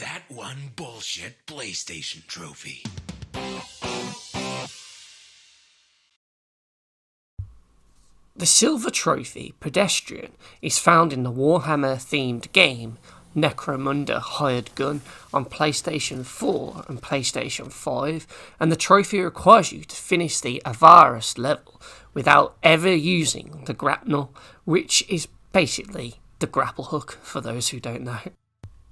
That one bullshit PlayStation Trophy. The silver trophy, Pedestrian, is found in the Warhammer-themed game NECROMUNDA Hired Gun on PlayStation 4 and PlayStation 5, and the trophy requires you to finish the Avarus level without ever using the grapnel, which is basically the grapple hook, for those who don't know.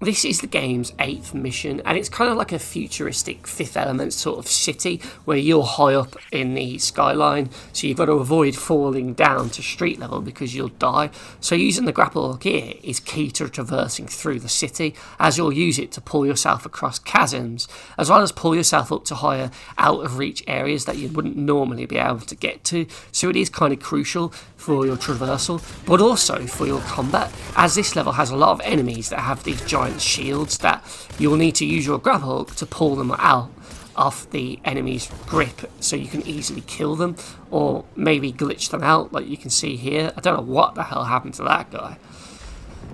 This is the game's 8th mission, and it's kind of like a futuristic Fifth Element sort of city where you're high up in the skyline, so you've got to avoid falling down to street level because you'll die. So using the grapple hook here is key to traversing through the city, as you'll use it to pull yourself across chasms, as well as pull yourself up to higher out of reach areas that you wouldn't normally be able to get to. So it is kind of crucial for your traversal, but also for your combat, as this level has a lot of enemies that have these giant shields that you'll need to use your grapple hook to pull them out off the enemy's grip so you can easily kill them, or maybe glitch them out like you can see here. I don't know what the hell happened to that guy.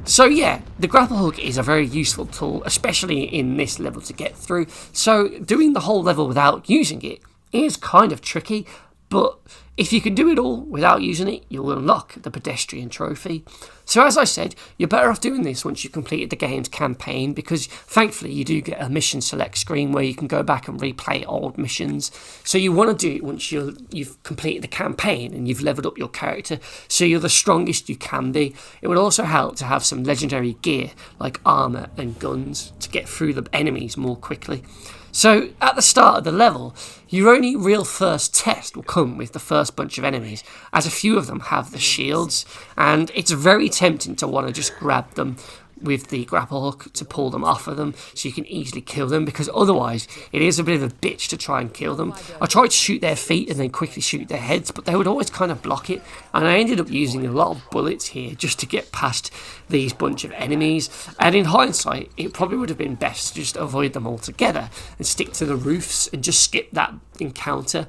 So yeah, the grapple hook is a very useful tool, especially in this level to get through. So doing the whole level without using it is kind of tricky, but if you can do it all without using it, you'll unlock the Pedestrian Trophy. So as I said, you're better off doing this once you've completed the game's campaign, because thankfully you do get a mission select screen where you can go back and replay old missions. So you want to do it once you've completed the campaign and you've leveled up your character, so you're the strongest you can be. It would also help to have some legendary gear like armour and guns to get through the enemies more quickly. So at the start of the level, your only real first test will come with the first bunch of enemies, as a few of them have the shields, and it's very tempting to want to just grab them with the grapple hook to pull them off of them so you can easily kill them, because otherwise it is a bit of a bitch to try and kill them. I tried to shoot their feet and then quickly shoot their heads, but they would always kind of block it, and I ended up using a lot of bullets here just to get past these bunch of enemies. And in hindsight, it probably would have been best to just avoid them altogether and stick to the roofs and just skip that encounter.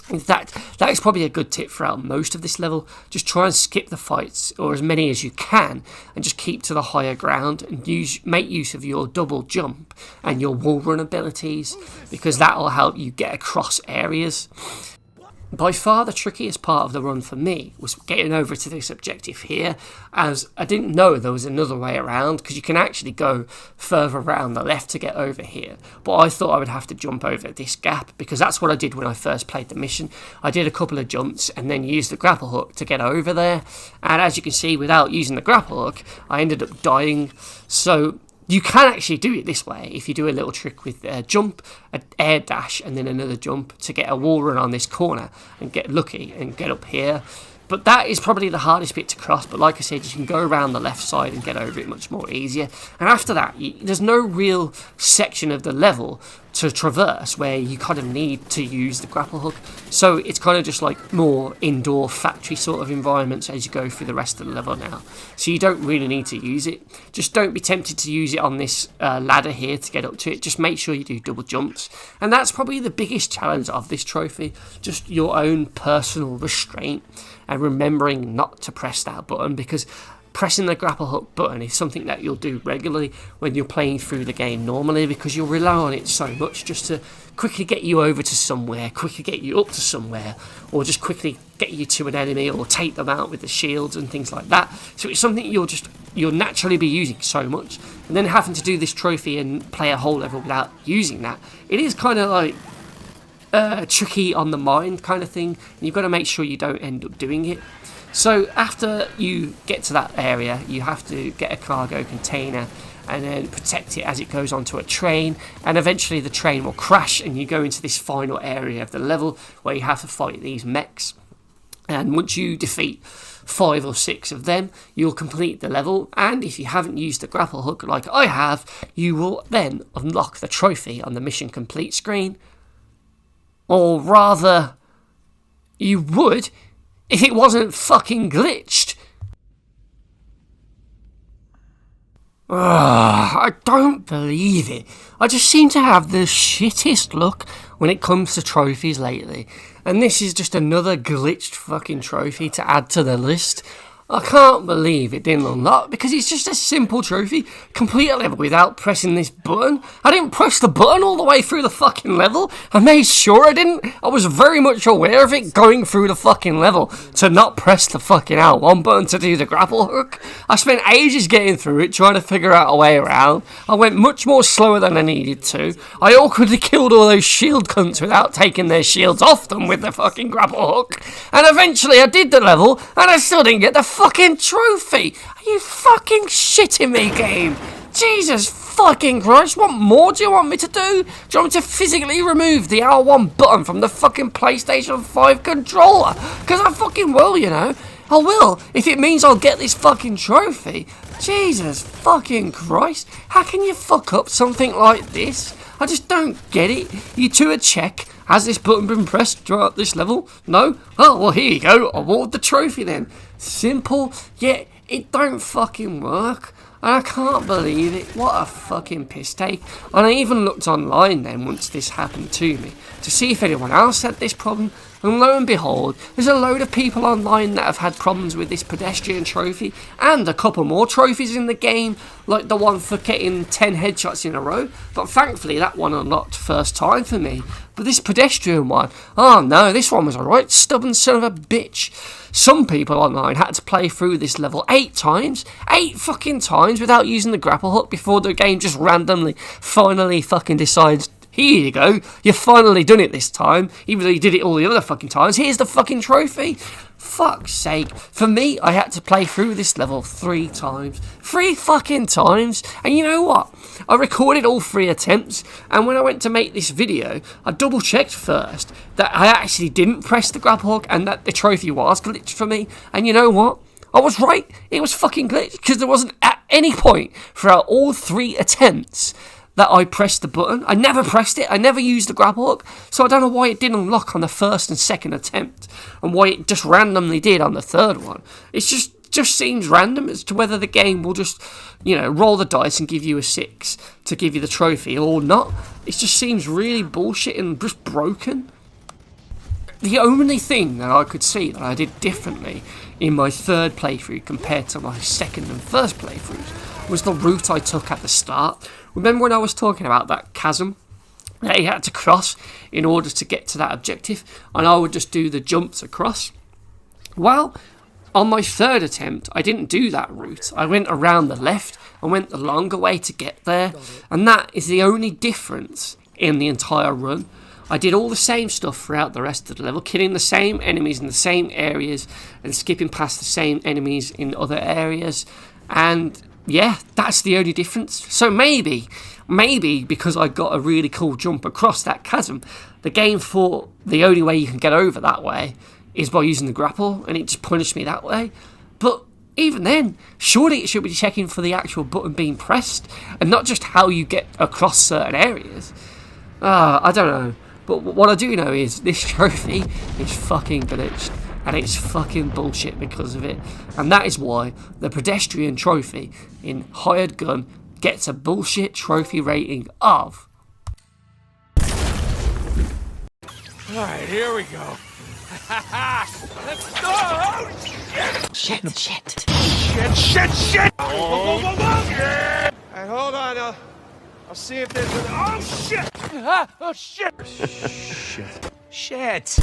In fact, that is probably a good tip throughout most of this level. Just try and skip the fights, or as many as you can, and just keep to the higher ground and make use of your double jump and your wall run abilities, because that will help you get across areas. By far the trickiest part of the run for me was getting over to this objective here, as I didn't know there was another way around, because you can actually go further around the left to get over here, but I thought I would have to jump over this gap, because that's what I did when I first played the mission. I did a couple of jumps and then used the grapple hook to get over there, and as you can see, without using the grapple hook I ended up dying. So you can actually do it this way if you do a little trick with a jump, an air dash, and then another jump to get a wall run on this corner and get lucky and get up here. But that is probably the hardest bit to cross, but like I said, you can go around the left side and get over it much more easier. And after that, there's no real section of the level to traverse where you kind of need to use the grapple hook. So it's kind of just like more indoor factory sort of environments as you go through the rest of the level now. So you don't really need to use it. Just don't be tempted to use it on this ladder here to get up to it. Just make sure you do double jumps. And that's probably the biggest challenge of this trophy, just your own personal restraint and remembering not to press that button, because pressing the grapple hook button is something that you'll do regularly when you're playing through the game normally, because you'll rely on it so much just to quickly get you over to somewhere, quickly get you up to somewhere, or just quickly get you to an enemy or take them out with the shields and things like that. So it's something you'll naturally be using so much, and then having to do this trophy and play a whole level without using that, it is kind of like tricky on the mind kind of thing, and you've got to make sure you don't end up doing it. So after you get to that area, you have to get a cargo container and then protect it as it goes onto a train, and eventually the train will crash and you go into this final area of the level where you have to fight these mechs. And once you defeat 5 or 6 of them, you'll complete the level, and if you haven't used the grapple hook like I have, you will then unlock the trophy on the mission complete screen. Or rather, you would if it wasn't fucking glitched. I don't believe it. I just seem to have the shittest luck when it comes to trophies lately, and this is just another glitched fucking trophy to add to the list. I can't believe it didn't unlock because it's just a simple trophy, complete a level without pressing this button. I didn't press the button all the way through the fucking level. I made sure I didn't. I was very much aware of it going through the fucking level to not press the fucking L1 button to do the grapple hook. I spent ages getting through it trying to figure out a way around. I went much more slower than I needed to. I awkwardly killed all those shield cunts without taking their shields off them with the fucking grapple hook. And eventually I did the level and I still didn't get the fucking trophy. Are you fucking shitting me, game? Jesus fucking Christ, what more do you want me to do? Do you want me to physically remove the L1 button from the fucking PlayStation 5 controller? Because I fucking will, you know. I will, if it means I'll get this fucking trophy. Jesus fucking Christ. How can you fuck up something like this? I just don't get it. You two a check. Has this button been pressed throughout this level? No? Oh, well, here you go. Award the trophy then. Simple, yet it don't fucking work. And I can't believe it. What a fucking piss take. And I even looked online then once this happened to me to see if anyone else had this problem. And lo and behold, there's a load of people online that have had problems with this pedestrian trophy and a couple more trophies in the game, like the one for getting 10 headshots in a row. But thankfully that one unlocked first time for me. But this pedestrian one, oh no, this one was a right stubborn son of a bitch. Some people online had to play through this level 8 times, 8 fucking times without using the grapple hook before the game just randomly finally fucking decides, here you go, you've finally done it this time, even though you did it all the other fucking times, here's the fucking trophy. Fuck's sake. For me, I had to play through this level 3 times. 3 fucking times. And you know what? I recorded all 3 attempts, and when I went to make this video, I double checked first that I actually didn't press the grapple hook and that the trophy was glitched for me. And you know what? I was right. It was fucking glitched, because there wasn't at any point throughout all 3 attempts that I pressed the button. I never pressed it. I never used the grapple hook. So I don't know why it didn't unlock on the first and second attempt and why it just randomly did on the third one. It just seems random as to whether the game will just, you know, roll the dice and give you a 6 to give you the trophy or not. It just seems really bullshit and just broken. The only thing that I could see that I did differently in my third playthrough compared to my second and first playthroughs was the route I took at the start. Remember when I was talking about that chasm that you had to cross in order to get to that objective, and I would just do the jumps across? Well, on my third attempt, I didn't do that route. I went around the left and went the longer way to get there, and that is the only difference in the entire run. I did all the same stuff throughout the rest of the level, killing the same enemies in the same areas and skipping past the same enemies in other areas, and yeah, that's the only difference. So maybe because I got a really cool jump across that chasm, the game thought the only way you can get over that way is by using the grapple, and it just punished me that way. But even then, surely it should be checking for the actual button being pressed, and not just how you get across certain areas. I don't know. But what I do know is this trophy is fucking glitched. And it's fucking bullshit because of it. And that is why the pedestrian trophy in Hired Gun gets a bullshit trophy rating of... Alright, here we go. Let's go! Shit. Shit! Whoa. Alright, hold on. I'll see if there's an... Oh, shit! Oh, shit! Shit.